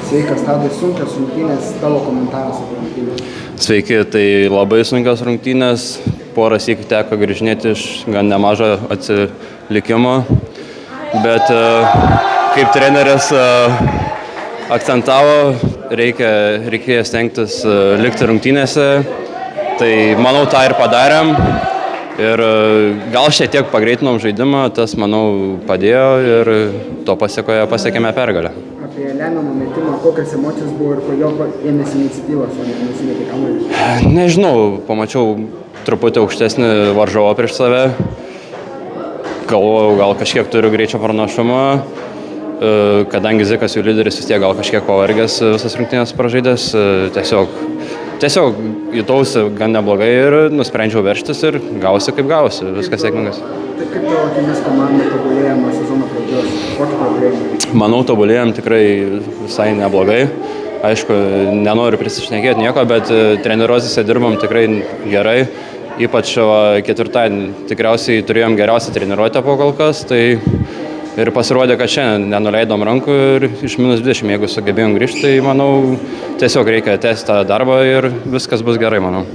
Sveikas, Tadai, sunkios rungtynės, tavo komentaras apie rungtynės. Sveiki, tai labai sunkios rungtynės, porą sykių teko grįžinėti iš gan nemažo atsilikimo, bet kaip treneris akcentavo, reikėjo stengtis likti rungtynėse, tai manau tą ir padarėm ir gal šiek tiek pagreitinom žaidimą, tas manau padėjo ir to pasiekoje pasiekėme pergalę. Apie lemiamą metimą, kokios emocijos buvo ir kodėl ėmėsi iniciatyvos, o nesimėtė kamuolį? Nežinau, pamačiau truputį aukštesnį varžovą prieš save, galvojau, gal kažkiek turiu greičio pranašumą, kadangi Zikas jų lyderis vis tiek gal kažkiek pavargęs visas rungtynės pražaidęs, tiesiog jutausi gan neblogai ir nusprendžiau veržtis ir gausi kaip gausi, viskas sėkmingas. Tai kaip tavo akimis komanda tobulėja nuo sezono pradžios? Kokį tobulėjimą? Manau, tobulėjom tikrai visai neblogai. Aišku, nenoriu prisišnekėti nieko, bet treniruotėse dirbam tikrai gerai. Ypač ketvirtadienį tikriausiai turėjom geriausią treniruotę po kol kas, tai ir pasirodė, kad šiandien nenuleidom rankų ir iš -20, jeigu sugebėjom grįžti, tai manau, tiesiog reikia tęsti tą darbą ir viskas bus gerai, manau.